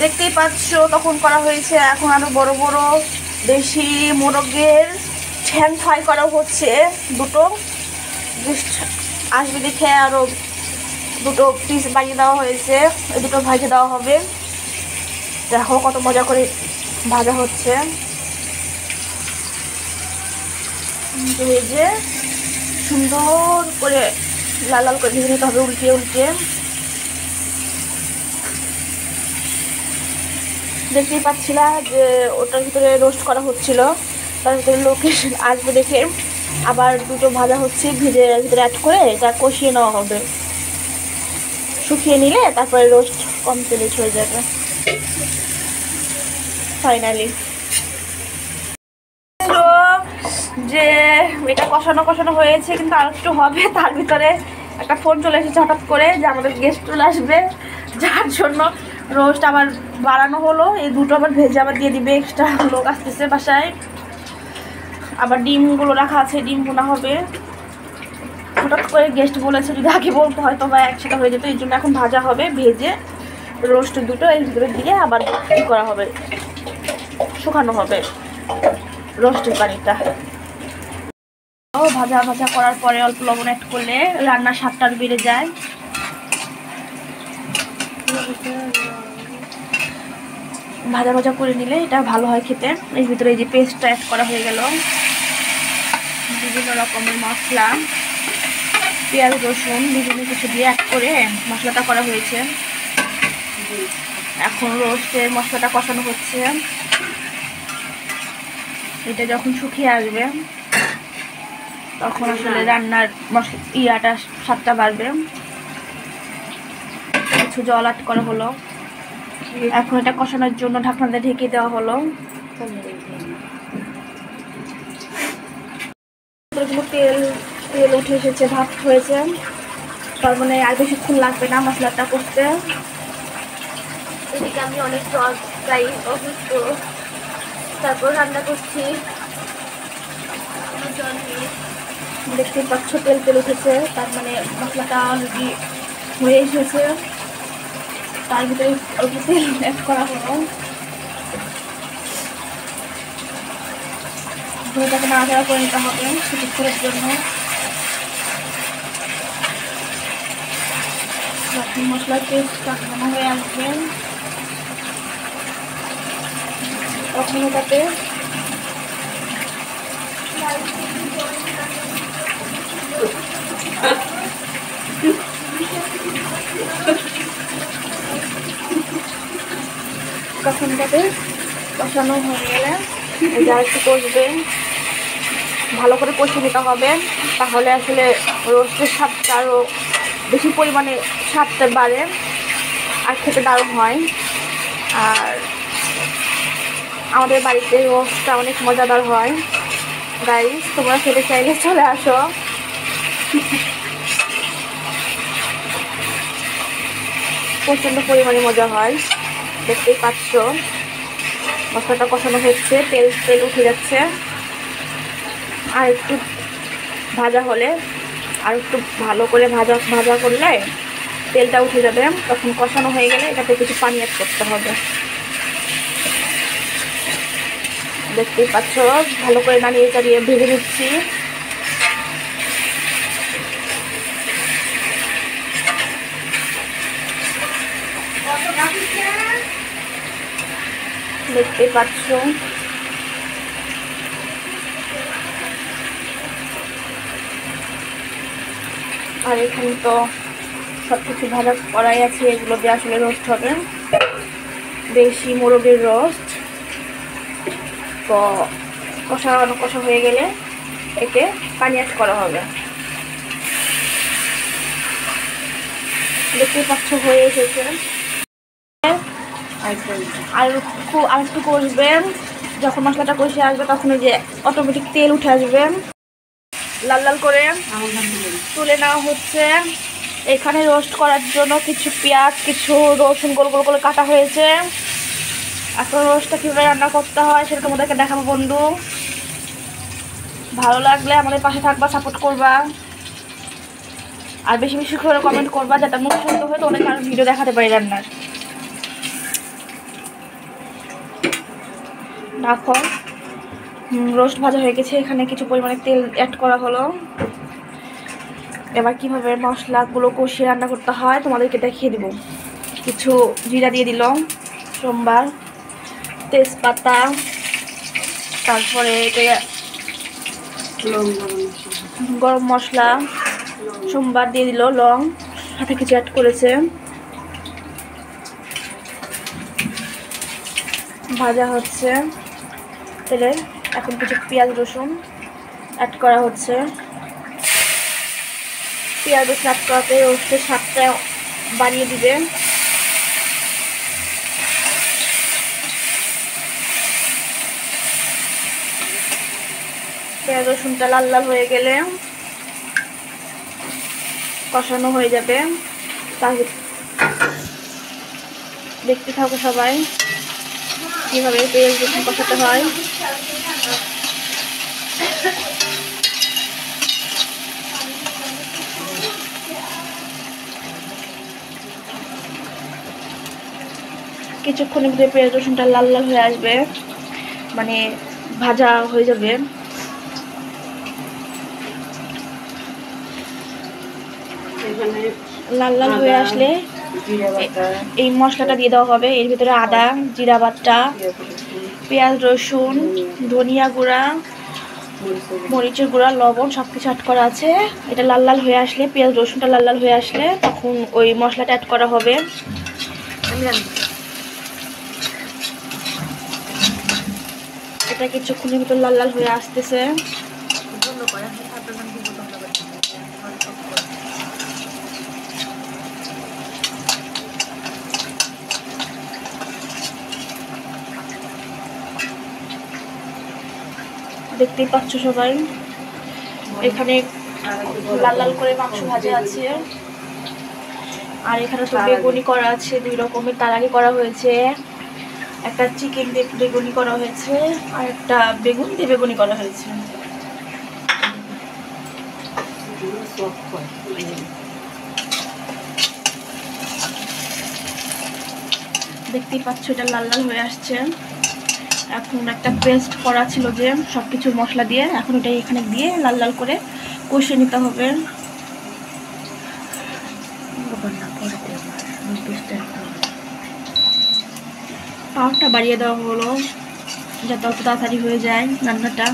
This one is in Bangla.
দেখতেই পাচ্ছ তখন করা হয়েছে। এখন আরো বড় বড় দেশি মোরগের ঠ্যাং ফ্রাই করা হচ্ছে। দুটো আসবে দেখে আরো দুটো পিস বানিয়ে দেওয়া হয়েছে, এই দুটো ভাজে দেওয়া হবে। দেখো কত মজা করে ভাজা হচ্ছে। ভেজে সুন্দর করে লাল লাল করে ভেজে নিতে হবে উল্টে উল্টে। দেখতেই পাচ্ছিলা যে ওটার ভিতরে রোস্ট করা হচ্ছিল, তার ভিতরে লোকে আসবে দেখে আবার দুটো ভাজা হচ্ছে, ভেজে ভিতরে অ্যাড করে এটা কষিয়ে নেওয়া হবে। শুকিয়ে নিলে তারপরে রোস্ট কমপ্লিট হয়ে যাবে ফাইনালি। যে এটা কষানো কষানো হয়েছে, কিন্তু আর একটু হবে। তার ভিতরে একটা ফোন চলে এসেছে হঠাৎ করে যে আমাদের গেস্ট চলে আসবে, যার জন্য রোস্ট আবার বাড়ানো হলো। এই দুটো আবার ভেজে আবার দিয়ে দিবে, এক্সট্রা লোক আসতেছে বাসায়। আবার ডিমগুলো রাখা আছে, ডিম ভুনা হবে। হঠাৎ করে গেস্ট বলেছে, যদি আগে বলতে হয়তো বা একসাথে হয়ে যেত। এই জন্য এখন ভাজা হবে, ভেজে রোস্ট দুটো এর ভিতরে দিয়ে আবার ই করা হবে, শুকানো হবে রোস্টের পানিটা। ভাজা ভাজা করার পরে অল্প লবণ অ্যাড করলে রান্নার স্বাদটা বেড়ে যায়। ভাজা ভাজা করে নিলে এটা ভালো হয় খেতে। এর ভিতরে এই যে পেস্টটা অ্যাড করা হয়ে গেল, বিভিন্ন রকমের মশলা, পেঁয়াজ রসুন বিভিন্ন কিছু দিয়ে অ্যাড করে মশলাটা করা হয়েছে। এখন রোস্টের মশলাটা কষানো হচ্ছে। এটা যখন শুকিয়ে আসবে তখন আসলে রান্নার ইয়াটা স্বাদটা বাড়বে। কিছু জল অ্যাড করা হলো। এখন এটা কষানোর জন্য ঢাকনা দিয়ে ঢেকে দেওয়া হলো। তেল তেল উঠে এসেছে, ভাত হয়েছে, তার মানে আর বেশিক্ষণ লাগবে না মশলাটা করতে। এদিকে আমি অনেক প্রায় অসুস্থ, তারপর রান্না করছি। দেখতে পাচ্ছ তেল তেল উঠেছে, তার মানে মশলাটা অলরেডি হয়ে এসেছে। তার ভিতরে অল্প তেল অ্যাড করা হলো। এটাকে নাড়াচাড়া করে নিতে হবে কিছুক্ষণের জন্য। যখন মশলার পেস্টটা ঘন হয়ে আসবে তখন ওটাতে কষানো হয়ে গেলে যা একটু কষবে, ভালো করে কষিয়ে নিতে হবে। তাহলে আসলে রোস্টের স্বাদটা আরও বেশি পরিমাণে স্বাদটা বাড়ে আর খেতে দারুণ হয়। আর আমাদের বাড়িতে রোস্টটা অনেক মজাদার হয়। গাইস, তোমরা খেতে চাইলে চলে আসো। প্রচণ্ড পরিমাণে মজা হয়। দেখতেই পাচ্ছ মশলাটা কষানো হচ্ছে, তেল তেল উঠে যাচ্ছে। আর একটু ভাজা হলে, আর একটু ভালো করে ভাজা ভাজা করলে তেলটা উঠে যাবে। তখন কষানো হয়ে গেলে এটাতে কিছু পানি অ্যাড করতে হবে। দেখতেই পাচ্ছ ভালো করে নাড়িয়ে চাড়িয়ে ভেজে নিচ্ছি। দেখতেই পাচ্ছ আর এখানে তো সব কিছু ভাজা করাই আছে, এগুলো দিয়ে আসলে রোস্ট হবে, দেশি মোরগের রোস্ট। তো কষা হয়ে গেলে এতে পানি অ্যাড করা হবে। দেখতেই পাচ্ছ হয়ে এসেছে। আর একটু কষবেন। যখন মশলাটা কষে আসবে তখন ওই যে অটোমেটিক তেল উঠে আসবে, লাল লাল করে তুলে নেওয়া হচ্ছে। এখানে রোস্ট করার জন্য কিছু পেঁয়াজ, কিছু রসুন গোল গোল করে কাটা হয়েছে। এখন রোস্টটা কীভাবে রান্না করতে হয় সেটা তোমাদেরকে দেখাবো বন্ধু। ভালো লাগলে আমাদের পাশে থাকবা, সাপোর্ট করবা, আর বেশি বেশি করে কমেন্ট করবা, যাতে আমি উৎসাহিত হয়ে তো অনেক আর ভিডিও দেখাতে পারি রান্নার। মাখন। রোস্ট ভাজা হয়ে গেছে, এখানে কিছু পরিমাণে তেল অ্যাড করা হলো। এবার কীভাবে মশলাগুলো কষিয়ে রান্না করতে হয় তোমাদেরকে দেখিয়ে দিব। কিছু জিরা দিয়ে দিল, সোমবার, তেজপাতা, তারপরে গরম মশলা, সোমবার দিয়ে দিল, লং, সাথে কিছু অ্যাড করেছে। ভাজা হচ্ছে তেলে। এখন কিছু পেঁয়াজ রসুন অ্যাড করা হচ্ছে। পেঁয়াজ রসুন অ্যাড করাতে রোস্টের স্বাদটা বাড়িয়ে দিবে। পেঁয়াজ রসুনটা লাল লাল হয়ে গেলে কষানো হয়ে যাবে। তাহলে দেখতে থাকো সবাই কীভাবে পেঁয়াজ রসুন কষাতে হয়। কিছুক্ষণের ভিতরে পেঁয়াজ রসুনটা লাল লাল হয়ে আসবে, মানে ভাজা হয়ে যাবে। লাল লাল হয়ে আসলে এই মশলাটা দিয়ে দেওয়া হবে। এর ভিতরে আদা, জিরা বাটা, পেঁয়াজ রসুন, ধনিয়া গুঁড়া, মরিচের গুঁড়া, লবণ সব কিছু অ্যাড করা আছে। এটা লাল লাল হয়ে আসলে, পেঁয়াজ রসুনটা লাল লাল হয়ে আসলে তখন ওই মশলাটা অ্যাড করা হবে। এটা কিছুক্ষণের ভিতর লাল লাল হয়ে আসতেছে। দেখতেই পাচ্ছ সবাই, এখানে লাল লাল করে মাংস ভাজা আছে, আর এখানে তো বেগুনি করা আছে 2 রকমের। তার আগে করা হয়েছে একটা চিকেন দিয়ে বেগুনি করা হয়েছে, আর একটা বেগুন দিয়ে বেগুনি করা হয়েছে। দেখতেই পাচ্ছ এটা লাল লাল হয়ে আসছে। এখন একটা পেস্ট করা ছিল যে সব কিছু মশলা দিয়ে, এখন এটা এখানে দিয়ে লাল লাল করে কষিয়ে নিতে হবে। পাওয়ারটা বাড়িয়ে দেওয়া হলো যাতে অত তাড়াতাড়ি হয়ে যায় রান্নাটা।